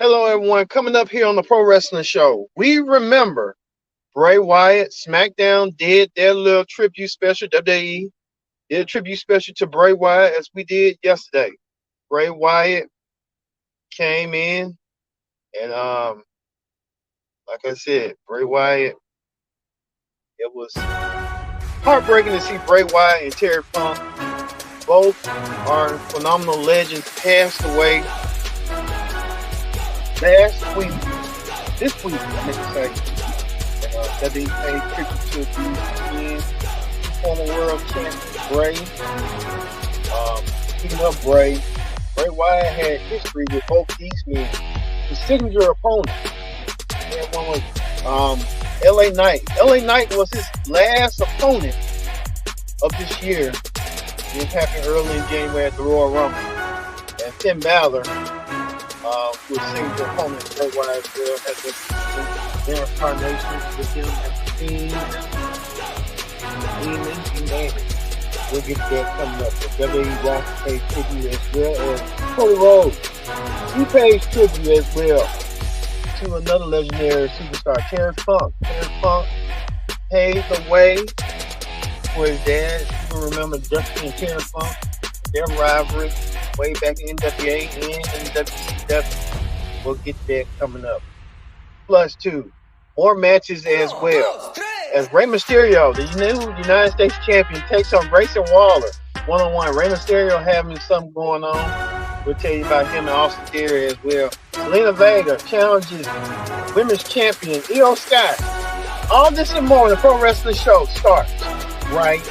Hello, everyone. Coming up here on the Pro Wrestling Show, we remember Bray Wyatt. SmackDown did their little tribute special. WWE did a tribute special to Bray Wyatt as we did yesterday. Bray Wyatt came in and, like I said, Bray Wyatt. It was heartbreaking to see Bray Wyatt and Terry Funk. Both are phenomenal legends. Passed away last week. This week, I meant to say. That they paid tribute to these former world champion Bray. Speaking of Bray Wyatt had history with both these men. His signature opponent. That one was LA Knight. LA Knight was his last opponent of this year. It happened early in January at the Royal Rumble. And Finn Balor, who was signature opponent, Bray Wyatt as well, had their incarnations with him at the Fiend, Demon, you name it. We'll get that coming up. The WWE roster pays tribute as well as Cody Rhodes. He pays tribute as well to another legendary superstar, Terry Funk. Terry Funk paved the way for his dad. You can remember Dustin and Terry Funk, their rivalry way back in NWA and in WCW. We'll get that coming up. Plus two more matches as well. As Rey Mysterio, the new United States champion, takes on Grayson Waller one-on-one. Rey Mysterio having something going on. We'll tell you about him and Austin Theory as well. Selena Vega challenges women's champion Io Sky. All this and more in the Pro Wrestling Show starts right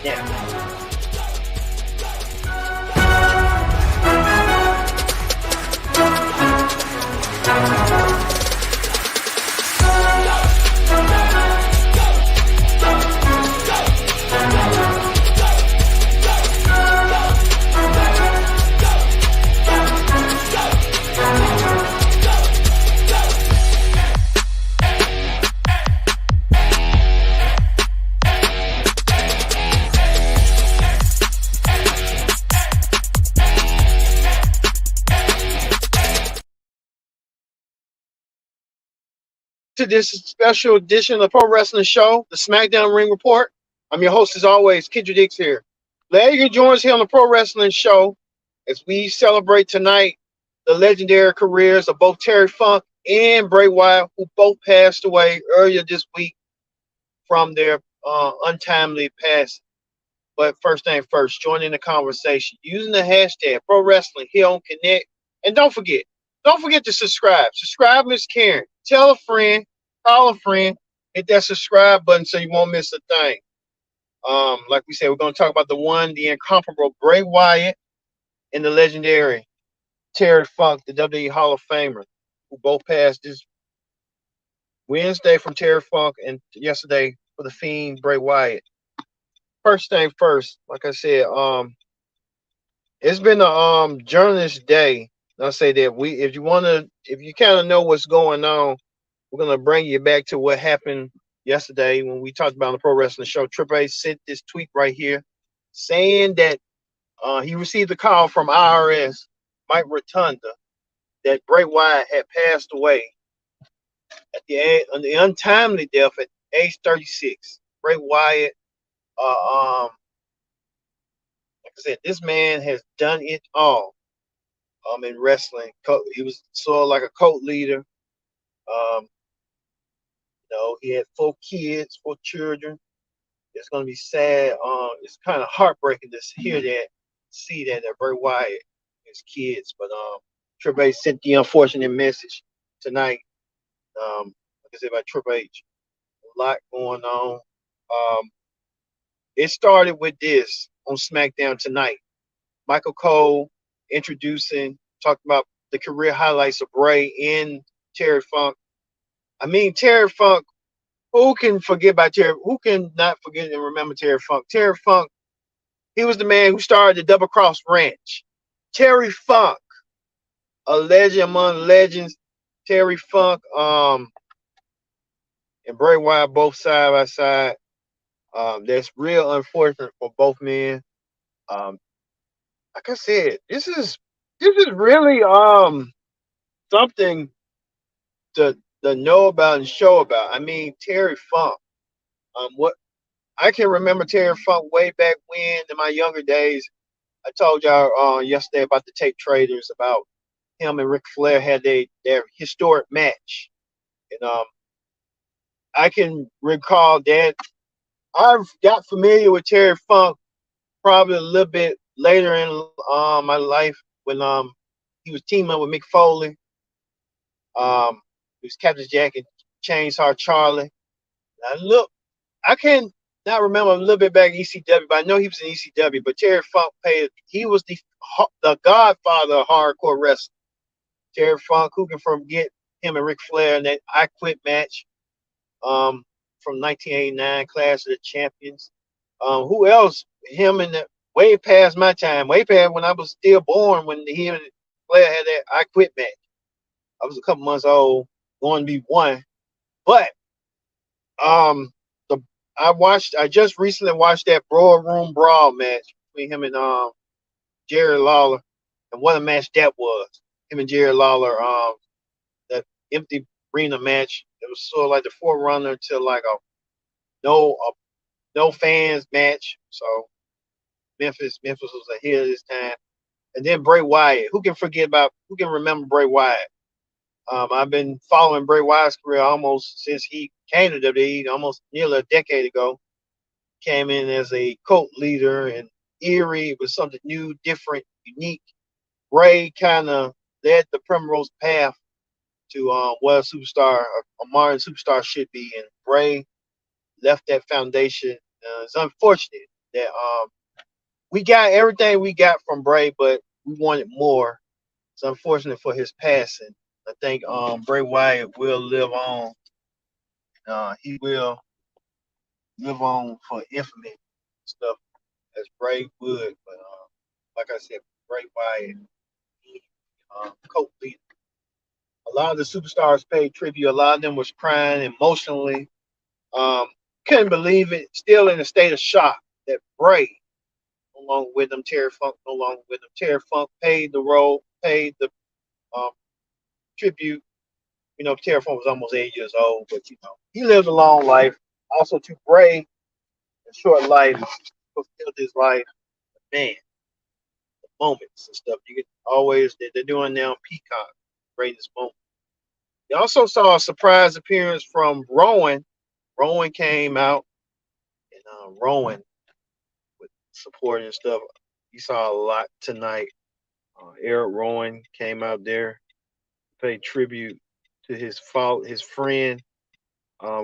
now. To this special edition of the Pro Wrestling Show, the SmackDown Ring Report. I'm your host, as always, Kendra Dix here. Glad you can join us here on the Pro Wrestling Show as we celebrate tonight the legendary careers of both Terry Funk and Bray Wyatt, who both passed away earlier this week from their untimely passing. But first thing first, join in the conversation using the hashtag Pro Wrestling here on Connect. And don't forget to subscribe. Subscribe, Miss Karen. Tell a friend, call a friend, hit that subscribe button so you won't miss a thing. Like we said, we're going to talk about the incomparable Bray Wyatt and the legendary Terry Funk, the WWE Hall of Famer, who both passed this Wednesday from Terry Funk and yesterday for the Fiend, Bray Wyatt. First thing first, like I said, it's been a journalist day. I'll say that if you kind of know what's going on, we're gonna bring you back to what happened yesterday when we talked about on the Pro Wrestling Show. Triple H sent this tweet right here saying that he received a call from IRS Mike Rotunda that Bray Wyatt had passed away at the untimely death at age 36. Bray Wyatt, like I said, this man has done it all. In wrestling, he was sort of like a cult leader. He had 4 kids, 4 children. It's gonna be sad. It's kind of heartbreaking to see that Bray Wyatt, his kids. But Triple H sent the unfortunate message tonight. Like I said about Triple H, a lot going on. It started with this on SmackDown tonight. Michael Cole talking about the career highlights of Bray and Terry Funk. I mean, Terry Funk, who can forget about Terry? Who can not forget and remember Terry Funk? Terry Funk, he was the man who started the Double Cross Ranch. Terry Funk, a legend among legends. Terry Funk, and Bray Wyatt both side by side. That's real unfortunate for both men. Like I said, this is really something to know about and show about. I mean, Terry Funk. What I can remember Terry Funk way back when in my younger days. I told y'all yesterday about the tape traders, about him and Ric Flair had their historic match, and I can recall that I've got familiar with Terry Funk probably a little bit later in my life when he was teaming up with Mick Foley. He was Captain Jack and Chainsaw Charlie. I can not remember a little bit back in ECW, but I know he was in ECW. But Terry Funk he was the godfather of hardcore wrestling. Terry Funk, who can forget him and Ric Flair in that I Quit match um, from 1989, Clash of the Champions. Who else? Him and way past my time, way past when I was still born, when he and Flair had that I Quit match. I was a couple months old, going to be one. But um, the I just recently watched that Broad Room Brawl match between him and Jerry Lawler, and what a match that was. Him and Jerry Lawler, that empty arena match. It was sort of like the forerunner to like no a no fans match. So Memphis was ahead of his time. And then Bray Wyatt. Who can remember Bray Wyatt? I've been following Bray Wyatt's career almost since he came to WWE, almost nearly a decade ago. Came in as a cult leader and eerie with something new, different, unique. Bray kind of led the primrose path to what a modern superstar should be. And Bray left that foundation. It's unfortunate that we got everything we got from Bray, but we wanted more. It's unfortunate for his passing. I think Bray Wyatt will live on. He will live on for infamy stuff as Bray would. But like I said, Bray Wyatt, he, cult leader. A lot of the superstars paid tribute. A lot of them was crying emotionally. Um, couldn't believe it. Still in a state of shock that Bray no longer with them. Terry Funk no longer with them. Terry Funk paid paid the um, tribute. You know, Terry Funk was almost 8 years old, but you know, he lived a long life. Also, to Bray, a short life, fulfilled his life. Man, the moments and stuff. You can always they're doing now on Peacock. Greatest moment. You also saw a surprise appearance from Rowan. Rowan came out, and Rowan with support and stuff. You saw a lot tonight. Eric Rowan came out there, paid tribute to his friend.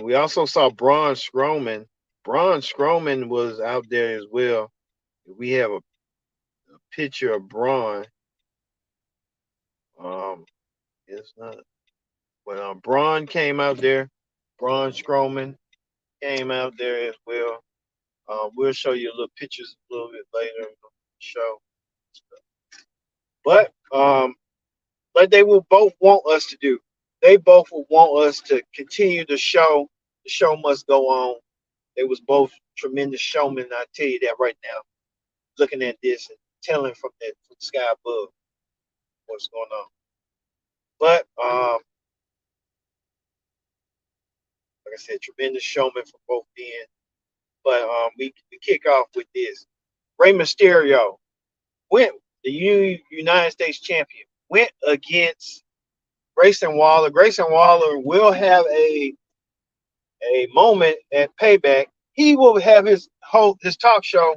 We also saw Braun Strowman. Braun Strowman was out there as well. We have a picture of Braun. It's not, but Braun came out there. Braun Strowman came out there as well. We'll show you little pictures a little bit later in the show. But like they will both want us to do. They both will want us to continue the show. The show must go on. They was both tremendous showmen. I tell you that right now. Looking at this and telling from the sky above what's going on. But like I said, tremendous showman from both ends. But we kick off with this. Rey Mysterio went the United States champion went against Grayson Waller. Grayson Waller will have a moment at Payback. He will have his talk show,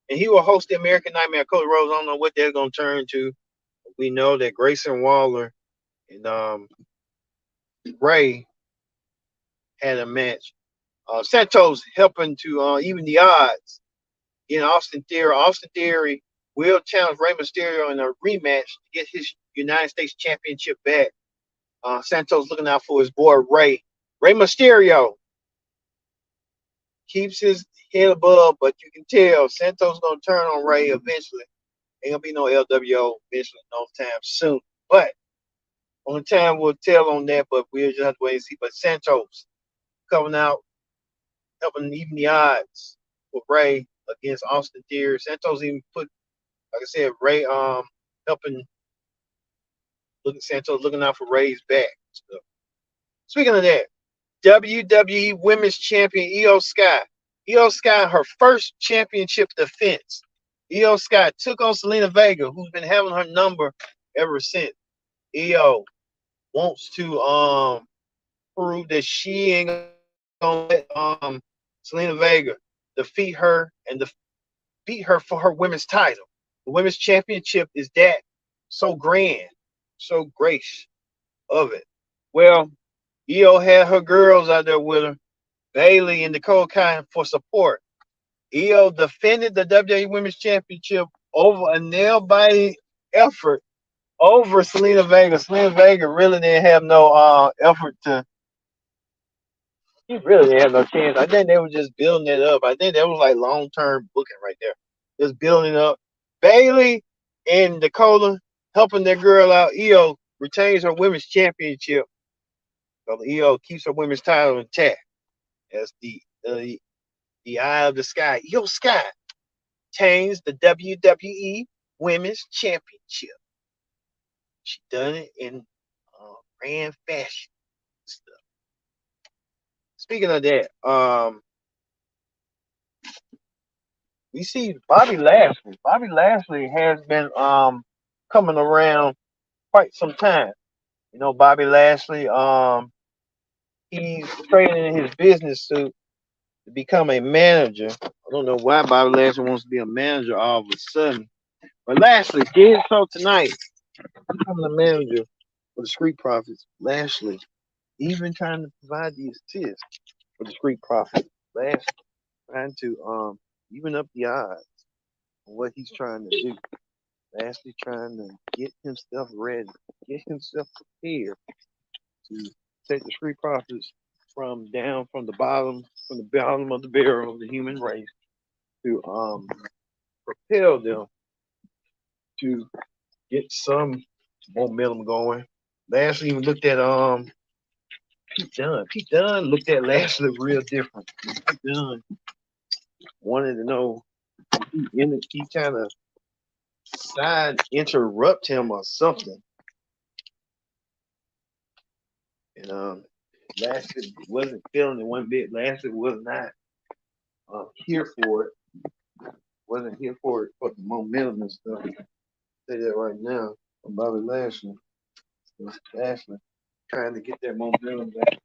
and he will host the American Nightmare. Cody Rhodes. I don't know what they're going to turn to. We know that Grayson Waller and Ray had a match. Santos helping to even the odds in Austin Theory. Austin Theory will challenge Rey Mysterio in a rematch to get his United States Championship back. Santos looking out for his boy Ray. Rey Mysterio keeps his head above, but you can tell Santos gonna turn on Ray eventually. Ain't gonna be no LWO eventually, no time soon. But only time will tell on that. But we'll just have to wait and see. But Santos coming out, helping even the odds with Ray against Austin Theory. Santos even put, like I said, Ray helping Santos looking out for Rey's back. So, speaking of that, WWE Women's Champion Io Sky. Io Sky, her first championship defense. Io Sky took on Selena Vega, who's been having her number ever since. Io wants to prove that she ain't gonna let Selena Vega defeat her and beat her for her women's title. The women's championship is that so grand, so grace of it. Well, Io had her girls out there with her, Bailey and Nicole Kyle, for support. Io defended the WWE Women's Championship over a nail-biting effort over Selena Vega. Selena Vega really didn't have no effort to. She really didn't have no chance. I think they were just building it up. I think that was like long-term booking right there. Just building up. Bailey and Dakota helping their girl out. Io retains her women's championship. So Io keeps her women's title intact. That's the eye of the sky. Io Sky retains the WWE Women's Championship. She done it in grand fashion. Stuff. Speaking of that, we see Bobby Lashley. Bobby Lashley has been coming around quite some time. You know, Bobby Lashley, he's trading in his business suit to become a manager. I don't know why Bobby Lashley wants to be a manager all of a sudden. But Lashley did so tonight. Becoming a manager for the Street Profits. Lashley even trying to provide the assist for the Street Profits. Lashley trying to even up the odds on what he's trying to do. Lashley trying to get himself ready, get himself prepared to take the Street Profits from the bottom of the barrel of the human race to propel them to get some momentum going. Lashley even looked at Pete Dunne. Pete Dunne looked at Lashley real different. Pete Dunne wanted to know he kind of side interrupt him or something. And Lashley wasn't feeling it one bit. Lashley was not here for it. Wasn't here for it for the momentum and stuff. I'll say that right now from Bobby Lashley. So Lashley trying to get that momentum back.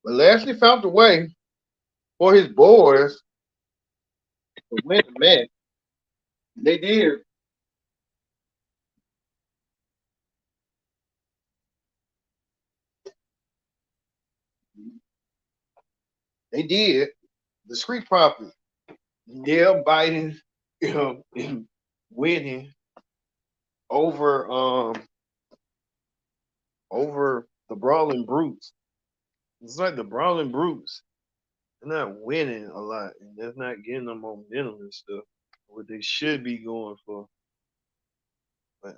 But Lashley found a way for his boys to win the match. They did. They did. The Street Profits, nail biting, and winning over the Brawling Brutes. It's like the Brawling Brutes. They're not winning a lot, and they're not getting the momentum and stuff what they should be going for. But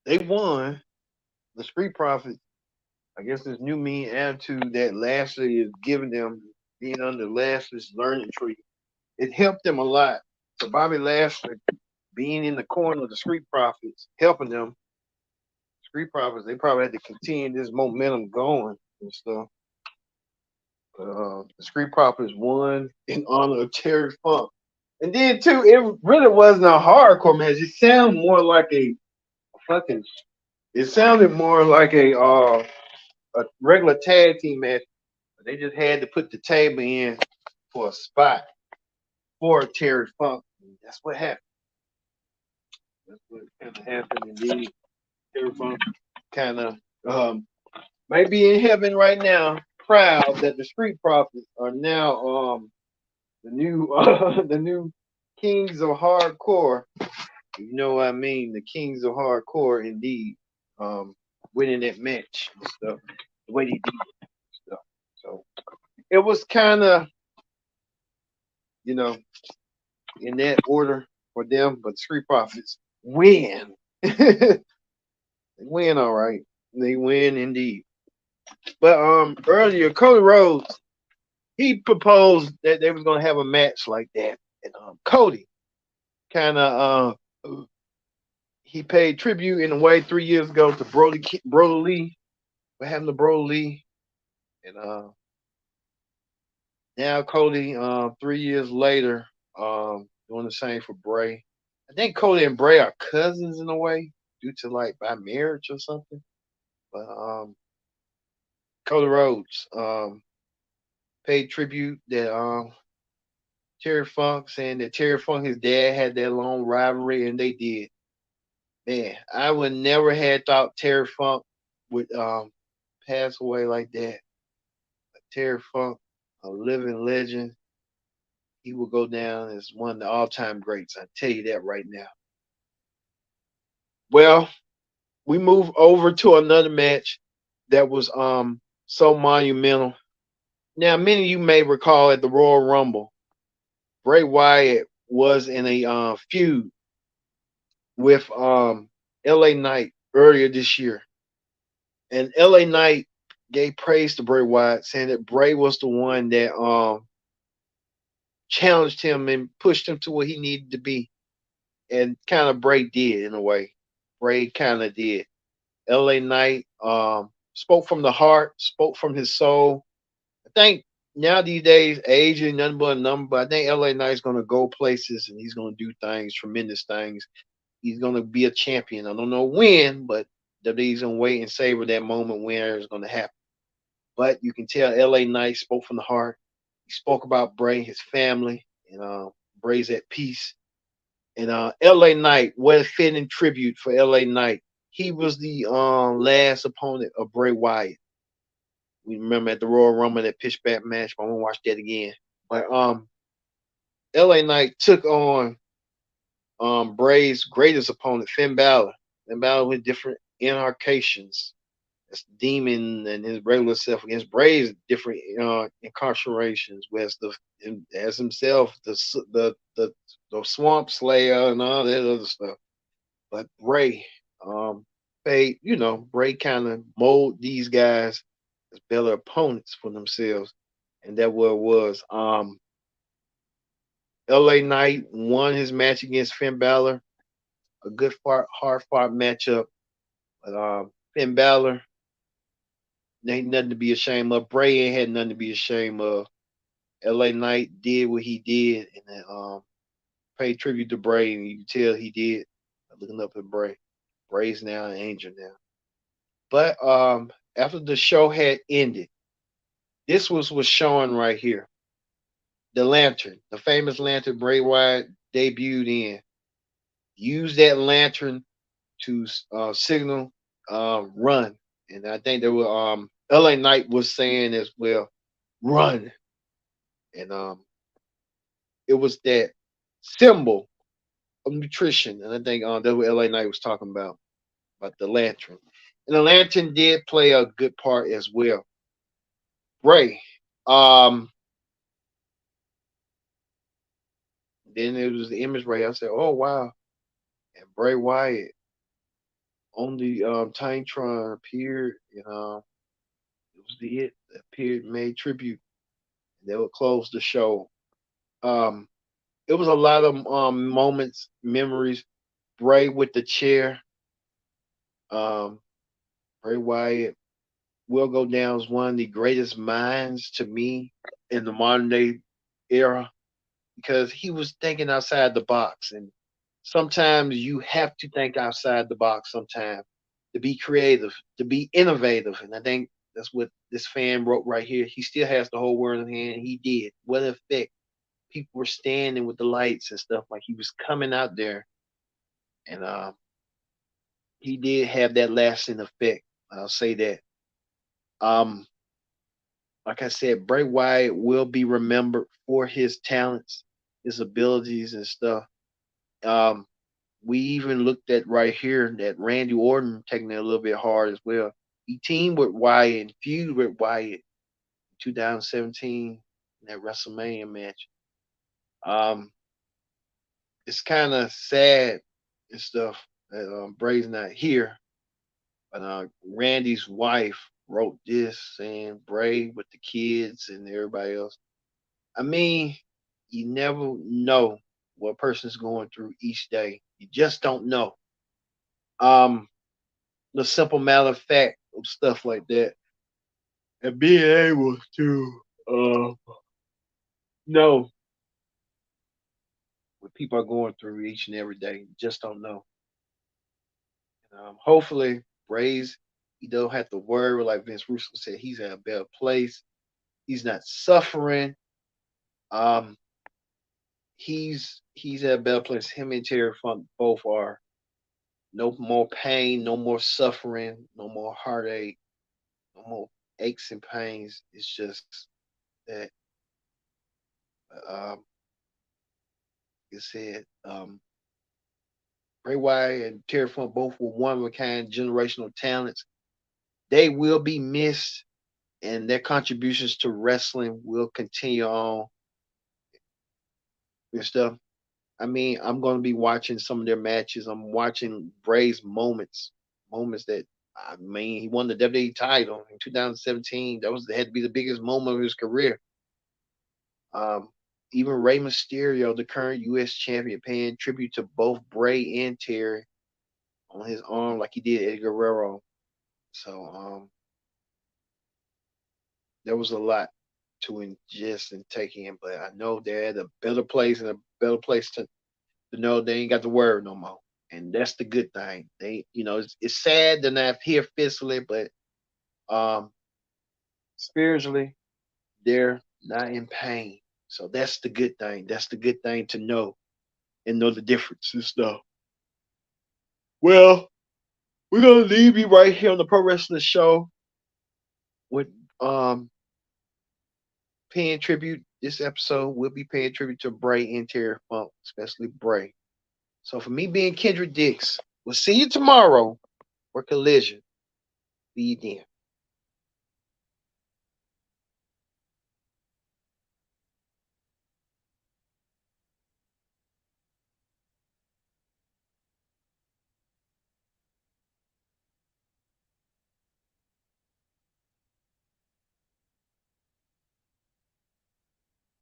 they won. The Street Profits, I guess this new mean attitude that Lashley is giving them, being under Lashley's learning tree, it helped them a lot. So Bobby Lashley being in the corner of the Street Profits, helping them. Street Profits, they probably had to continue this momentum going and stuff. The Street Profits won in honor of Terry Funk. And then too, it really wasn't a hardcore match. It sounded more like a regular tag team match. They just had to put the table in for a spot for Terry Funk. And that's what happened. That's what kind of happened indeed. Terry Funk kind of might be in heaven right now, proud that the Street Profits are now the new kings of hardcore. You know what I mean? The kings of hardcore, indeed. Winning that match and stuff, the way they did it and stuff. So it was kind of, in that order for them, but Street Profits win. They win, all right. They win indeed. But earlier, Cody Rhodes he proposed that they was gonna have a match like that, and Cody kind of he paid tribute in a way 3 years ago to Brody Lee. What happened to Brody Lee? And now Cody, 3 years later, doing the same for Bray. I think Cody and Bray are cousins in a way, due to like by marriage or something. But Cody Rhodes paid tribute that Terry Funk, saying that Terry Funk, his dad, had that long rivalry, and they did. Man, I would never had thought Terry Funk would pass away like that. But Terry Funk, a living legend, he will go down as one of the all-time greats. I tell you that right now. Well, we move over to another match that was so monumental. Now, many of you may recall at the Royal Rumble, Bray Wyatt was in a feud with LA Knight earlier this year. And LA Knight gave praise to Bray Wyatt, saying that Bray was the one that challenged him and pushed him to where he needed to be. And kind of Bray did in a way. Bray kind of did. LA Knight spoke from the heart, spoke from his soul. I think now these days, age is nothing but a number. But I think LA Knight's going to go places and he's going to do things, tremendous things. He's going to be a champion. I don't know when, but WWE's going to wait and savor that moment when it's going to happen. But you can tell LA Knight spoke from the heart. He spoke about Bray, his family, and Bray's at peace. And LA Knight, what a fitting tribute for LA Knight. He was the last opponent of Bray Wyatt. We remember at the Royal Rumble that pitch back match, but I won't watch that again. But LA Knight took on Bray's greatest opponent, Finn Balor. Finn Balor with different incarnations. That's Demon and his regular self against Bray's different incarcerations, whereas as himself the Swamp Slayer and all that other stuff. But Bray, Bray kind of mold these guys as better opponents for themselves, and that what it was. LA Knight won his match against Finn Balor, a good hard fought matchup. But Finn Balor ain't nothing to be ashamed of. Bray ain't had nothing to be ashamed of. LA Knight did what he did, and then paid tribute to Bray, and you can tell he did. Looking up at Bray. Bray's now an angel now. But after the show had ended, this was showing right here. The lantern, the famous lantern Bray Wyatt debuted in. Used that lantern to signal run. And I think there were LA Knight was saying as well, run. And it was that symbol of nutrition. And I think that's what LA Knight was talking about the lantern. And the lantern did play a good part as well. Bray. Then it was the image Bray. I said, oh wow. And Bray Wyatt on the Titantron appeared, it was it appeared, made tribute. They would close the show. It was a lot of moments, memories. Bray with the chair. Bray Wyatt will go down as one of the greatest minds to me in the modern day era because he was thinking outside the box. And sometimes you have to think outside the box sometimes to be creative, to be innovative. And I think that's what this fan wrote right here. He still has the whole world in hand. He did. What effect? People were standing with the lights and stuff, like he was coming out there. And he did have that lasting effect. I'll say that. Like I said, Bray Wyatt will be remembered for his talents, his abilities and stuff. We even looked at right here that Randy Orton taking it a little bit hard as well. He teamed with Wyatt and feuded with Wyatt in 2017 in that WrestleMania match. It's kind of sad and stuff that Bray's not here. But Randy's wife wrote this saying Bray with the kids and everybody else. I mean, you never know what a person's going through each day. You just don't know. Um, the simple matter of fact of stuff like that, and being able to know what people are going through each and every day. You just don't know. Hopefully, Bray's he don't have to worry like Vince Russo said. He's in a better place. He's not suffering. Um, he's at a better place. Him and Terry Funk both are. No more pain, no more suffering, no more heartache, no more aches and pains. It's just that, like I said, Bray Wyatt and Terry Funk both were one of a kind, generational talents. They will be missed, and their contributions to wrestling will continue on and stuff. I mean, I'm going to be watching some of their matches. I'm watching Bray's moments that I mean, he won the WWE title in 2017. That had to be the biggest moment of his career. Um, Even Rey Mysterio, the current U.S. champion, paying tribute to both Bray and Terry on his arm, like he did Eddie Guerrero. So there was a lot to ingest and take in, but I know they're at a better place and a better place to know they ain't got to worry no more. And that's the good thing. It's sad they're not here physically, but um, spiritually, they're not in pain. So that's the good thing. That's the good thing to know and know the difference and stuff. Well, we're gonna leave you right here on the Pro Wrestling Show with paying tribute. This episode we'll be paying tribute to Bray and Terry Funk, especially Bray. So for me being Kendrick Dix, we'll see you tomorrow for Collision. Be you then.